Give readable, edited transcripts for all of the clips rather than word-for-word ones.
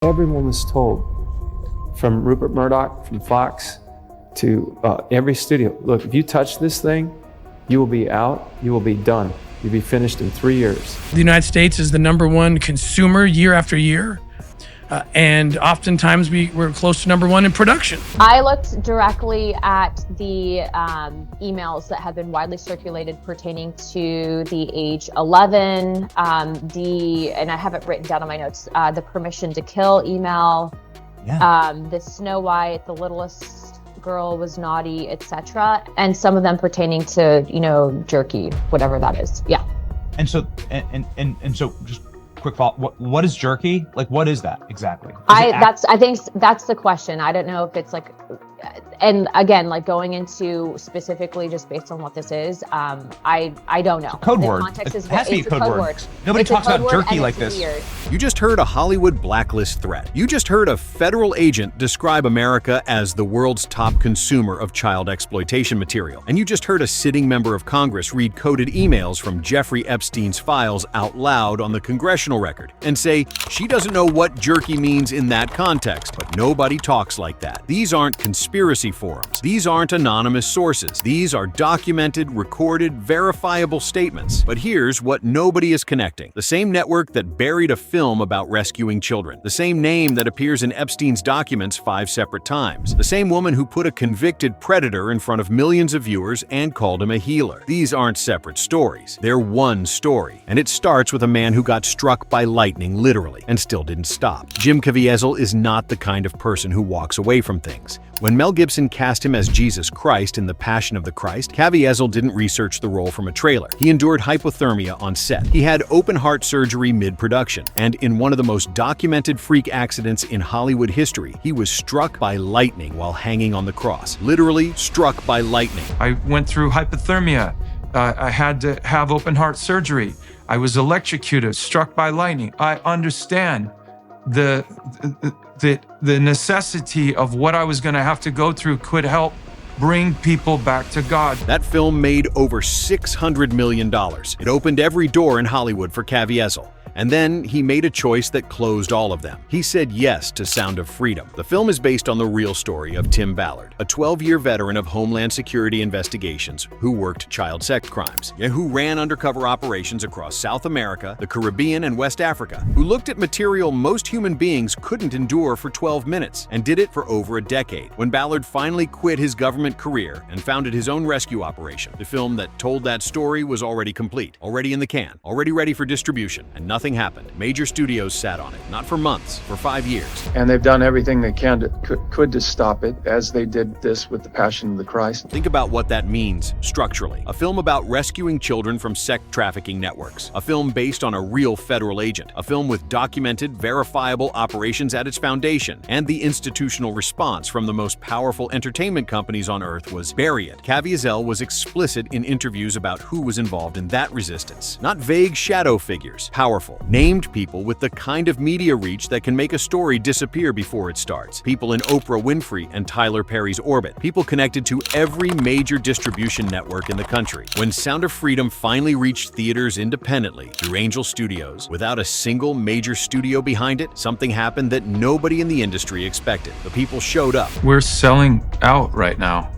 Everyone was told, from Rupert Murdoch, from Fox, to every studio, look, if you touch this thing, you will be out, you will be done. You'll be finished in 3 years. The United States is the #1 consumer year after year. And oftentimes we're close to #1 in production. I looked directly at the emails that have been widely circulated pertaining to the age 11, and I have it written down on my notes, the permission to kill email, the Snow White, the littlest girl was naughty, etc. And some of them pertaining to, jerky, whatever that is. Yeah. And so, and so just quick follow, what is jerky? Like, what is that exactly? I think that's the question. I don't know if it's like, and again, like going into specifically just based on what this is, I don't know. It's a code word. Context It has to be a code word. Nobody It's a talks code about word, jerky and like it's this. weird. You just heard a Hollywood blacklist threat. You just heard a federal agent describe America as the world's top consumer of child exploitation material. And you just heard a sitting member of Congress read coded emails from Jeffrey Epstein's files out loud on the congressional record and say she doesn't know what jerky means in that context, but nobody talks like that. These aren't conspiracy forums. These aren't anonymous sources. These are documented, recorded, verifiable statements. But here's what nobody is connecting. The same network that buried a film about rescuing children. The same name that appears in Epstein's documents 5 separate times. The same woman who put a convicted predator in front of millions of viewers and called him a healer. These aren't separate stories. They're one story. And it starts with a man who got struck by lightning, literally, and still didn't stop. Jim Caviezel is not the kind of person who walks away from things. When Mel Gibson cast him as Jesus Christ in The Passion of the Christ, Caviezel didn't research the role from a trailer. He endured hypothermia on set. He had open heart surgery mid-production. And in one of the most documented freak accidents in Hollywood history, he was struck by lightning while hanging on the cross. Literally struck by lightning. I went through hypothermia. I had to have open heart surgery. I was electrocuted, struck by lightning. I understand the necessity of what I was going to have to go through could help bring people back to God. That film made over $600 million. It opened every door in Hollywood for Caviezel. And then he made a choice that closed all of them. He said yes to Sound of Freedom. The film is based on the real story of Tim Ballard, a 12-year veteran of Homeland Security investigations who worked child sex crimes, who ran undercover operations across South America, the Caribbean, and West Africa, who looked at material most human beings couldn't endure for 12 minutes, and did it for over a decade. When Ballard finally quit his government career and founded his own rescue operation, the film that told that story was already complete, already in the can, already ready for distribution, and nothing happened. Major studios sat on it, not for months, for 5 years. And they've done everything they could to stop it, as they did this with The Passion of the Christ. Think about what that means structurally. A film about rescuing children from sex trafficking networks. A film based on a real federal agent. A film with documented, verifiable operations at its foundation. And the institutional response from the most powerful entertainment companies on earth was bury it. Caviezel was explicit in interviews about who was involved in that resistance. Not vague shadow figures. Powerful, named people with the kind of media reach that can make a story disappear before it starts. People in Oprah Winfrey and Tyler Perry's orbit. People connected to every major distribution network in the country. When Sound of Freedom finally reached theaters independently through Angel Studios, without a single major studio behind it, something happened that nobody in the industry expected. The people showed up. We're selling out right now.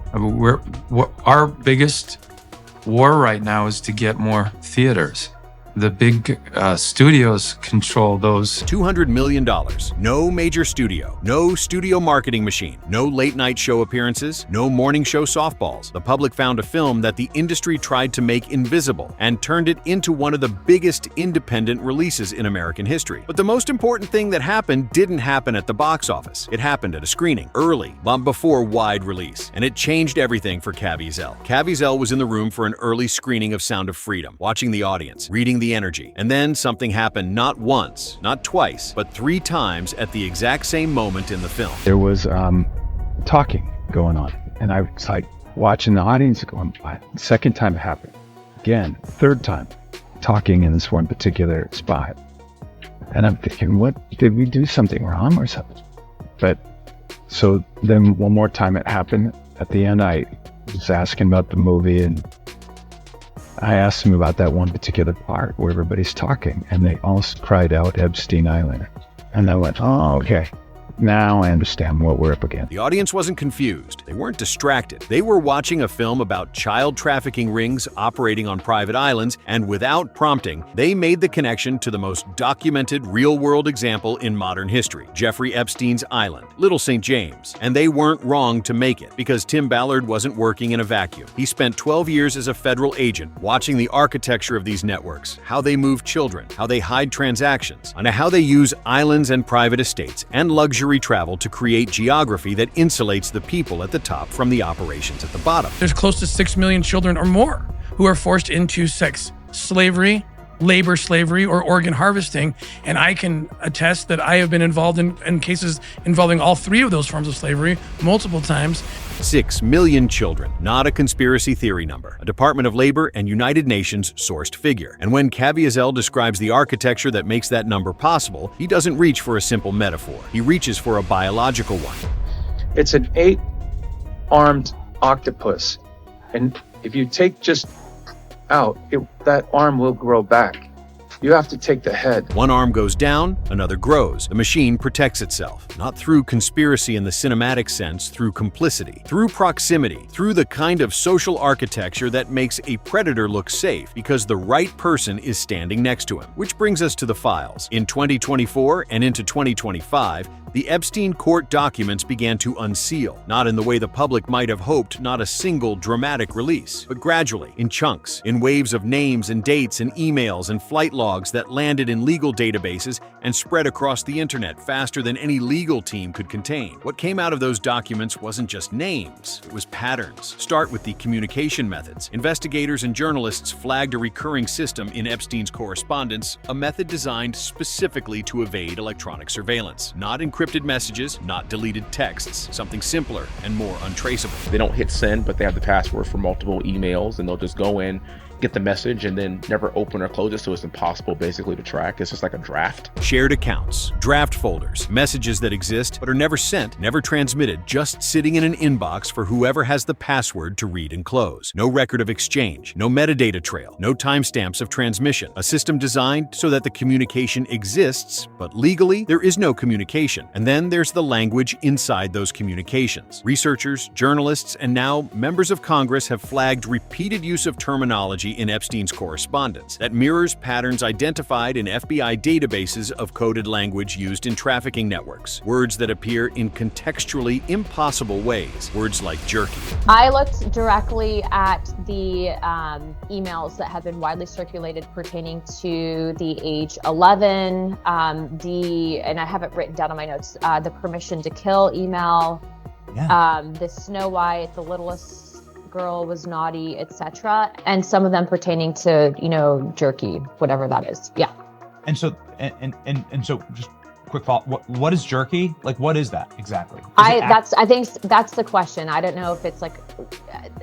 Our biggest war right now is to get more theaters. The big studios control those. $200 million. No major studio. No studio marketing machine. No late night show appearances. No morning show softballs. The public found a film that the industry tried to make invisible and turned it into one of the biggest independent releases in American history. But the most important thing that happened didn't happen at the box office. It happened at a screening, early, before wide release. And it changed everything for Caviezel. Caviezel was in the room for an early screening of Sound of Freedom, watching the audience, reading the energy. And then something happened not once, not twice, but 3 times at the exact same moment in the film. There was talking going on, and I was like watching the audience going by. Second time it happened. Again, third time, talking in this one particular spot. And I'm thinking, what, did we do something wrong or something? But so then one more time it happened. At the end, I was asking about the movie, and I asked them about that one particular part where everybody's talking, and they all cried out Epstein Island. And I went, oh, okay. Now I understand what we're up against. The audience wasn't confused. They weren't distracted. They were watching a film about child trafficking rings operating on private islands, and without prompting, they made the connection to the most documented real-world example in modern history, Jeffrey Epstein's island, Little St. James. And they weren't wrong to make it, because Tim Ballard wasn't working in a vacuum. He spent 12 years as a federal agent watching the architecture of these networks, how they move children, how they hide transactions, and how they use islands and private estates and luxury travel to create geography that insulates the people at the top from the operations at the bottom. There's close to 6 million children or more who are forced into sex slavery, labor slavery, or organ harvesting. And I can attest that I have been involved in cases involving all three of those forms of slavery multiple times. 6 million children, not a conspiracy theory number, a Department of Labor and United Nations sourced figure. And when Caviezel describes the architecture that makes that number possible, he doesn't reach for a simple metaphor. He reaches for a biological one. It's an 8-armed octopus. And if you take just out, that arm will grow back. You have to take the head. One arm goes down, another grows. The machine protects itself, not through conspiracy in the cinematic sense, through complicity, through proximity, through the kind of social architecture that makes a predator look safe because the right person is standing next to him. Which brings us to the files. In 2024 and into 2025, the Epstein court documents began to unseal, not in the way the public might have hoped, not a single dramatic release, but gradually, in chunks, in waves of names and dates and emails and flight logs that landed in legal databases and spread across the internet faster than any legal team could contain. What came out of those documents wasn't just names, it was patterns. Start with the communication methods. Investigators and journalists flagged a recurring system in Epstein's correspondence, a method designed specifically to evade electronic surveillance. Not encrypted messages, not deleted texts, something simpler and more untraceable. They don't hit send, but they have the password for multiple emails, and they'll just go in, get the message, and then never open or close it, so it's impossible basically to track. It's just like a draft. Shared accounts, draft folders, messages that exist but are never sent, never transmitted, just sitting in an inbox for whoever has the password to read and close. No record of exchange, no metadata trail, no timestamps of transmission. A system designed so that the communication exists, but legally there is no communication. And then there's the language inside those communications. Researchers, journalists, and now members of Congress have flagged repeated use of terminology in Epstein's correspondence that mirrors patterns identified in FBI databases of coded language used in trafficking networks. Words that appear in contextually impossible ways. Words like jerky. I looked directly at the emails that have been widely circulated pertaining to the age 11, and I have it written down on my notes, the permission to kill email, the Snow White, the littlest girl was naughty, etc., and some of them pertaining to jerky, whatever that is. Yeah. And so just quick follow. What is jerky? Like, what is that exactly? I think that's the question. I don't know if it's like,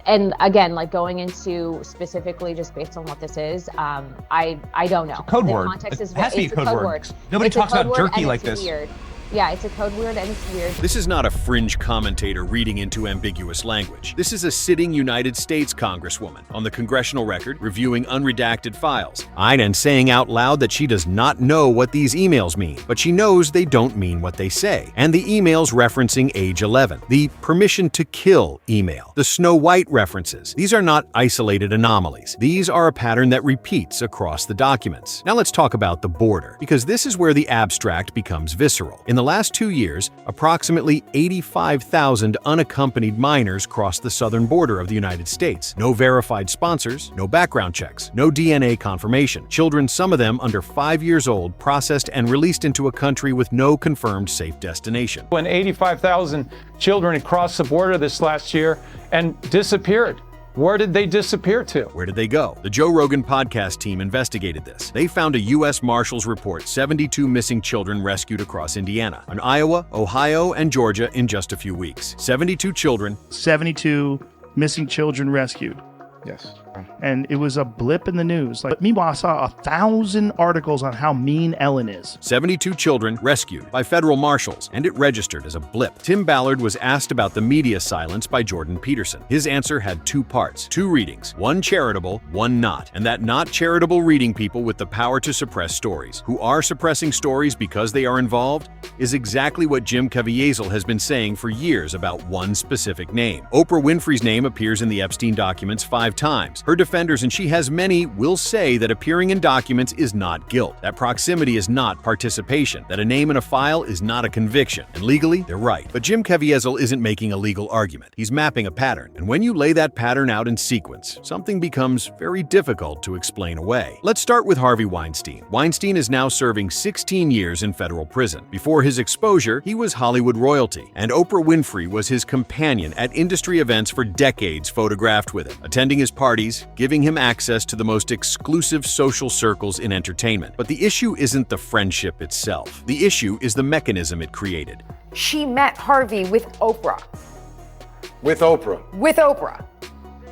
and again, like going into specifically just based on what this is, I don't know. It's a code the word. Context is it has to be a code word. Nobody talks about jerky like this. Weird. Yeah, it's a code word and it's weird. This is not a fringe commentator reading into ambiguous language. This is a sitting United States Congresswoman on the congressional record reviewing unredacted files. And saying out loud that she does not know what these emails mean, but she knows they don't mean what they say. And the emails referencing age 11, the permission to kill email, the Snow White references. These are not isolated anomalies. These are a pattern that repeats across the documents. Now let's talk about the border, because this is where the abstract becomes visceral. In the last 2 years, approximately 85,000 unaccompanied minors crossed the southern border of the United States. No verified sponsors, no background checks, no DNA confirmation. Children, some of them under 5 years old, processed and released into a country with no confirmed safe destination. When 85,000 children had crossed the border this last year and disappeared. Where did they disappear to? Where did they go? The Joe Rogan podcast team investigated this. They found a U.S. Marshals report 72 missing children rescued across Indiana, in Iowa, Ohio, and Georgia in just a few weeks. 72 children. 72 missing children rescued. Yes. And it was a blip in the news. Like, meanwhile, I saw 1,000 articles on how mean Ellen is. 72 children rescued by federal marshals, and it registered as a blip. Tim Ballard was asked about the media silence by Jordan Peterson. His answer had two parts, two readings, one charitable, one not. And that not charitable reading people with the power to suppress stories, who are suppressing stories because they are involved, is exactly what Jim Caviezel has been saying for years about one specific name. Oprah Winfrey's name appears in the Epstein documents 5 times. Her defenders, and she has many, will say that appearing in documents is not guilt, that proximity is not participation, that a name in a file is not a conviction. And legally, they're right. But Jim Caviezel isn't making a legal argument. He's mapping a pattern. And when you lay that pattern out in sequence, something becomes very difficult to explain away. Let's start with Harvey Weinstein. Weinstein is now serving 16 years in federal prison. Before his exposure, he was Hollywood royalty, and Oprah Winfrey was his companion at industry events for decades, photographed with him, attending his parties, giving him access to the most exclusive social circles in entertainment. But the issue isn't the friendship itself. The issue is the mechanism it created. She met Harvey with Oprah. With Oprah. With Oprah.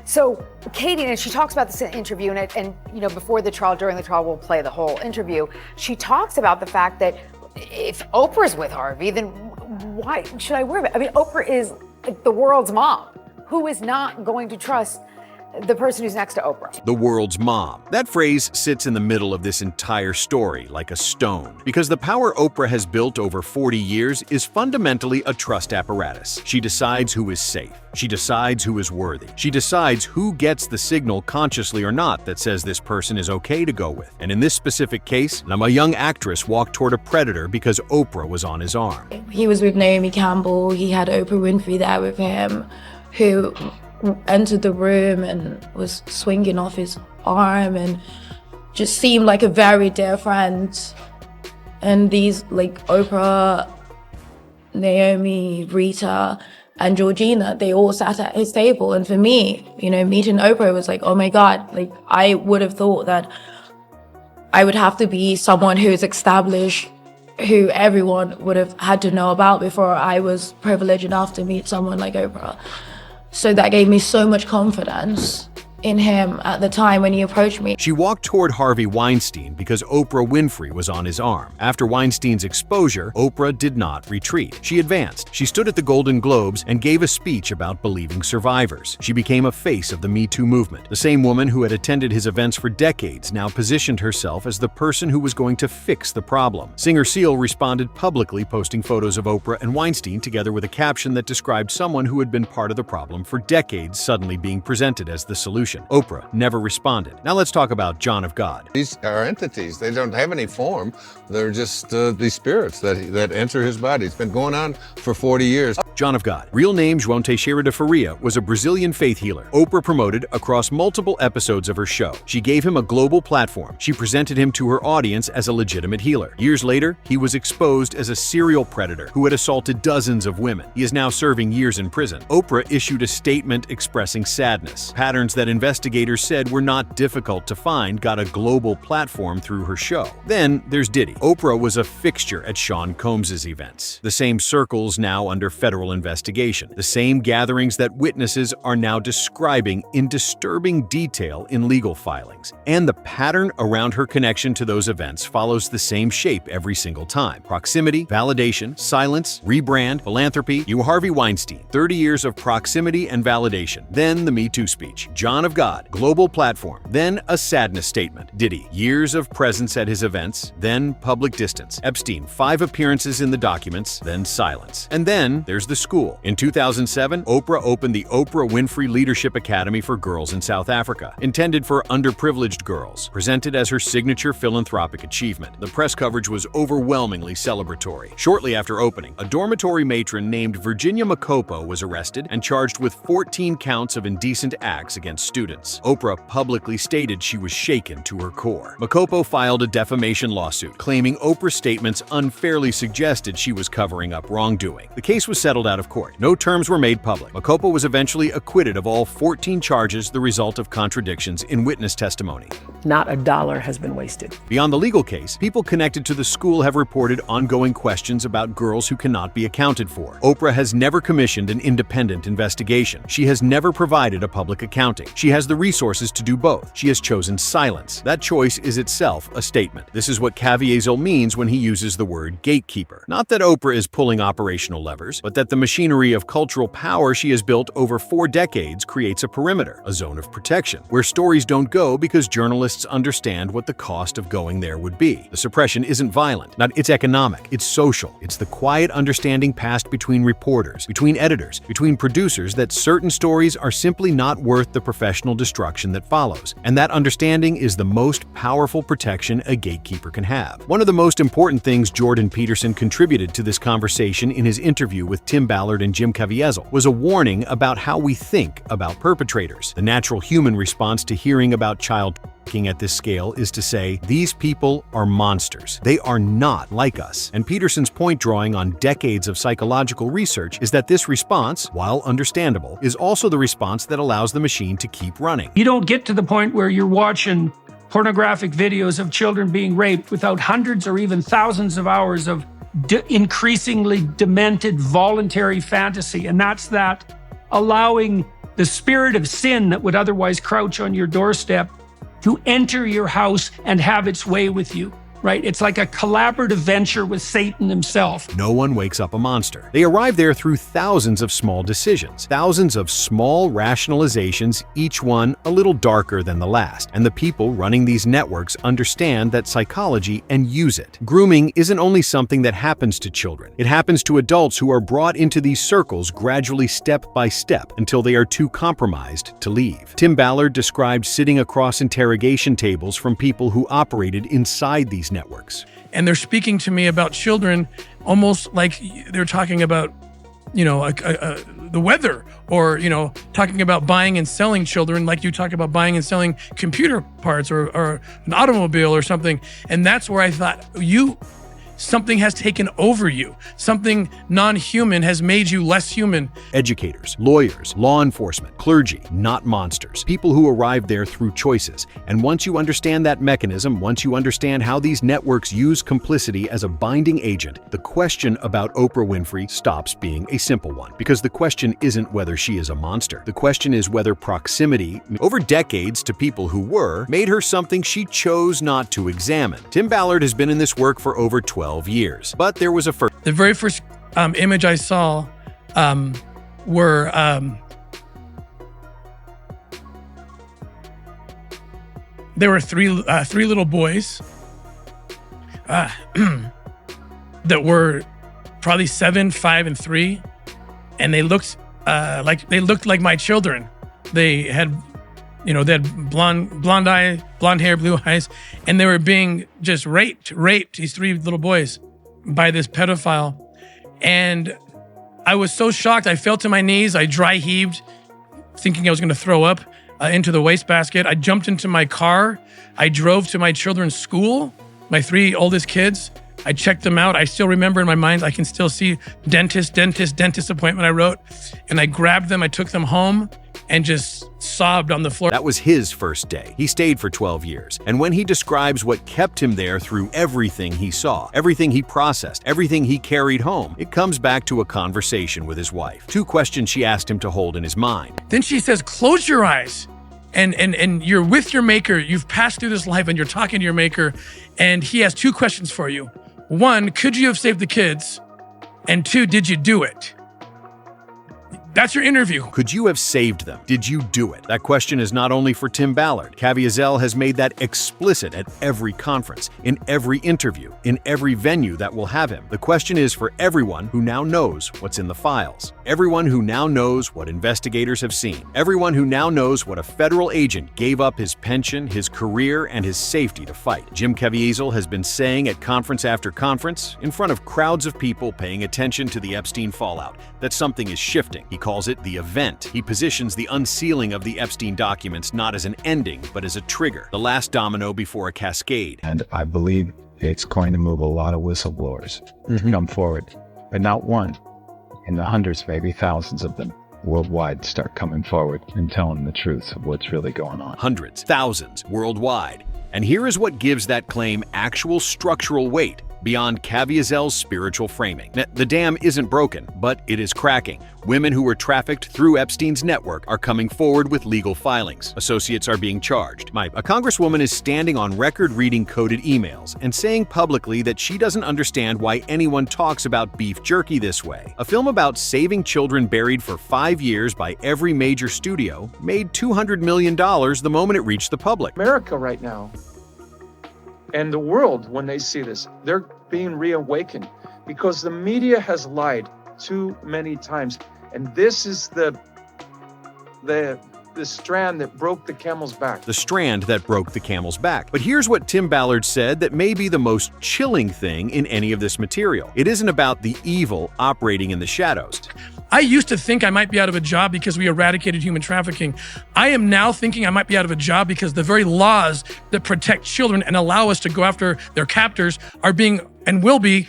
So Katie, and she talks about this in an interview, and you know, before the trial, during the trial, we'll play the whole interview. She talks about the fact that if Oprah's with Harvey, then why should I worry about it? I mean, Oprah is like the world's mom. Who is not going to trust the person who's next to Oprah? The world's mom. That phrase sits in the middle of this entire story like a stone, because the power Oprah has built over 40 years is fundamentally a trust apparatus. She decides who is safe. She decides who is worthy. She decides who gets the signal, consciously or not, that says this person is okay to go with. And in this specific case, a young actress walked toward a predator because Oprah was on his arm. He was with Naomi Campbell. He had Oprah Winfrey there with him, who entered the room and was swinging off his arm and just seemed like a very dear friend. And these, like Oprah, Naomi, Rita, and Georgina, they all sat at his table. And for me, you know, meeting Oprah was like, oh my God, like I would have thought that I would have to be someone who's established, who everyone would have had to know about before I was privileged enough to meet someone like Oprah. So that gave me so much confidence in him at the time when he approached me. She walked toward Harvey Weinstein because Oprah Winfrey was on his arm. After Weinstein's exposure, Oprah did not retreat. She advanced. She stood at the Golden Globes and gave a speech about believing survivors. She became a face of the Me Too movement. The same woman who had attended his events for decades now positioned herself as the person who was going to fix the problem. Singer Seal responded publicly, posting photos of Oprah and Weinstein together with a caption that described someone who had been part of the problem for decades suddenly being presented as the solution. Oprah never responded. Now let's talk about John of God. These are entities. They don't have any form. They're just these spirits that enter his body. It's been going on for 40 years. John of God, real name João Teixeira de Faria, was a Brazilian faith healer Oprah promoted across multiple episodes of her show. She gave him a global platform. She presented him to her audience as a legitimate healer. Years later, he was exposed as a serial predator who had assaulted dozens of women. He is now serving years in prison. Oprah issued a statement expressing sadness. Patterns that investigators said were not difficult to find got a global platform through her show. Then there's Diddy. Oprah was a fixture at Sean Combs's events. The same circles now under federal investigation. The same gatherings that witnesses are now describing in disturbing detail in legal filings. And the pattern around her connection to those events follows the same shape every single time. Proximity, validation, silence, rebrand, philanthropy. You Harvey Weinstein, 30 years of proximity and validation. Then the Me Too speech. John of God, global platform. Then a sadness statement. Diddy, years of presence at his events. Then public distance. Epstein, 5 appearances in the documents. Then silence. And then there's the school. In 2007, Oprah opened the Oprah Winfrey Leadership Academy for Girls in South Africa, intended for underprivileged girls, presented as her signature philanthropic achievement. The press coverage was overwhelmingly celebratory. Shortly after opening, a dormitory matron named Virginia Makopo was arrested and charged with 14 counts of indecent acts against students. Oprah publicly stated she was shaken to her core. Makopo filed a defamation lawsuit, claiming Oprah's statements unfairly suggested she was covering up wrongdoing. The case was settled settled out of court. No terms were made public. Makopa was eventually acquitted of all 14 charges, the result of contradictions in witness testimony. Not a dollar has been wasted. Beyond the legal case, people connected to the school have reported ongoing questions about girls who cannot be accounted for. Oprah has never commissioned an independent investigation. She has never provided a public accounting. She has the resources to do both. She has chosen silence. That choice is itself a statement. This is what Caviezel means when he uses the word gatekeeper. Not that Oprah is pulling operational levers, but that the machinery of cultural power she has built over 4 decades creates a perimeter, a zone of protection, where stories don't go because journalists understand what the cost of going there would be. The suppression isn't violent. It's economic. It's social. It's the quiet understanding passed between reporters, between editors, between producers that certain stories are simply not worth the professional destruction that follows. And that understanding is the most powerful protection a gatekeeper can have. One of the most important things Jordan Peterson contributed to this conversation in his interview with Tim Ballard and Jim Caviezel was a warning about how we think about perpetrators. The natural human response to hearing about child at this scale is to say, these people are monsters. They are not like us. And Peterson's point, drawing on decades of psychological research, is that this response, while understandable, is also the response that allows the machine to keep running. You don't get to the point where you're watching pornographic videos of children being raped without hundreds or even thousands of hours of increasingly demented voluntary fantasy. And that's that allowing the spirit of sin that would otherwise crouch on your doorstep to enter your house and have its way with you, right? It's like a collaborative venture with Satan himself. No one wakes up a monster. They arrive there through thousands of small decisions, thousands of small rationalizations, each one a little darker than the last. And the people running these networks understand that psychology and use it. Grooming isn't only something that happens to children. It happens to adults who are brought into these circles gradually step by step until they are too compromised to leave. Tim Ballard described sitting across interrogation tables from people who operated inside these networks. And they're speaking to me about children almost like they're talking about, the weather, or, talking about buying and selling children like you talk about buying and selling computer parts or an automobile or something. And that's where I thought, something has taken over you. Something non-human has made you less human. Educators, lawyers, law enforcement, clergy, not monsters. People who arrive there through choices. And once you understand that mechanism, once you understand how these networks use complicity as a binding agent, the question about Oprah Winfrey stops being a simple one. Because the question isn't whether she is a monster. The question is whether proximity, over decades to people who were, made her something she chose not to examine. Tim Ballard has been in this work for over 12 years, but there was a first. The very first image I saw were there were three little boys that were probably 7, 5, and 3, and they looked like my children. They had they had blonde hair, blue eyes, and they were being just raped, these 3 little boys, by this pedophile. And I was so shocked. I fell to my knees. I dry heaved, thinking I was going to throw up into the wastebasket. I jumped into my car. I drove to my children's school, my 3 oldest kids. I checked them out. I still remember in my mind, I can still see dentist appointment I wrote. And I grabbed them. I took them home and just sobbed on the floor. That was his first day. He stayed for 12 years. And when he describes what kept him there through everything he saw, everything he processed, everything he carried home, it comes back to a conversation with his wife. 2 questions she asked him to hold in his mind. Then she says, close your eyes. And you're with your maker. You've passed through this life and you're talking to your maker. And he has 2 questions for you. 1, could you have saved the kids? And 2, did you do it? That's your interview. Could you have saved them? Did you do it? That question is not only for Tim Ballard. Caviezel has made that explicit at every conference, in every interview, in every venue that will have him. The question is for everyone who now knows what's in the files. Everyone who now knows what investigators have seen. Everyone who now knows what a federal agent gave up his pension, his career, and his safety to fight. Jim Caviezel has been saying at conference after conference, in front of crowds of people paying attention to the Epstein fallout, that something is shifting. He calls it the event. He positions the unsealing of the Epstein documents not as an ending, but as a trigger, the last domino before a cascade. And I believe it's going to move a lot of whistleblowers to come forward, but not one And the hundreds, maybe thousands of them worldwide start coming forward and telling the truth of what's really going on. Hundreds, thousands worldwide. And here is what gives that claim actual structural weight beyond Caviezel's spiritual framing. Now, the dam isn't broken, but it is cracking. Women who were trafficked through Epstein's network are coming forward with legal filings. Associates are being charged. A congresswoman is standing on record reading coded emails and saying publicly that she doesn't understand why anyone talks about beef jerky this way. A film about saving children buried for 5 years by every major studio made $200 million the moment it reached the public. America right now and the world, when they see this, they're being reawakened because the media has lied too many times. And this is the strand that broke the camel's back. The strand that broke the camel's back. But here's what Tim Ballard said that may be the most chilling thing in any of this material. It isn't about the evil operating in the shadows. I used to think I might be out of a job because we eradicated human trafficking. I am now thinking I might be out of a job because the very laws that protect children and allow us to go after their captors are being and will be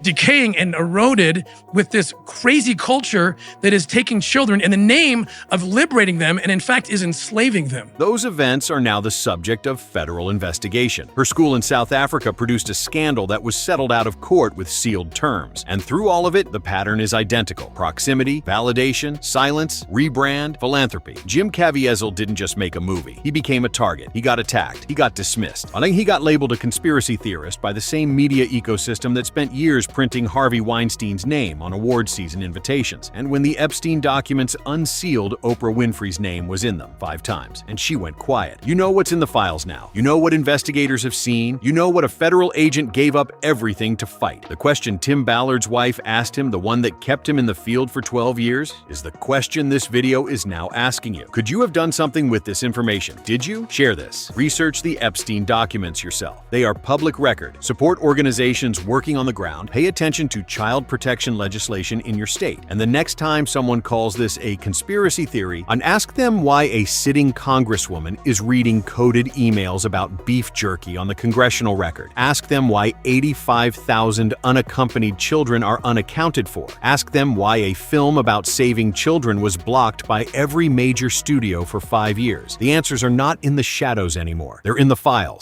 decaying and eroded with this crazy culture that is taking children in the name of liberating them and in fact is enslaving them. Those events are now the subject of federal investigation. Her school in South Africa produced a scandal that was settled out of court with sealed terms. And through all of it, the pattern is identical. Proximity, validation, silence, rebrand, philanthropy. Jim Caviezel didn't just make a movie. He became a target. He got attacked. He got dismissed. He got labeled a conspiracy theorist by the same media ecosystem that spent years printing Harvey Weinstein's name on award season invitations. And when the Epstein documents unsealed, Oprah Winfrey's name was in them 5 times, and she went quiet. You know what's in the files now. You know what investigators have seen. You know what a federal agent gave up everything to fight. The question Tim Ballard's wife asked him, the one that kept him in the field for 12 years, is the question this video is now asking you. Could you have done something with this information? Did you? Share this. Research the Epstein documents yourself. They are public record. Support organizations working on the ground. Pay attention to child protection legislation in your state. And the next time someone calls this a conspiracy theory, ask them why a sitting congresswoman is reading coded emails about beef jerky on the congressional record. Ask them why 85,000 unaccompanied children are unaccounted for. Ask them why a film about saving children was blocked by every major studio for 5 years. The answers are not in the shadows anymore. They're in the files.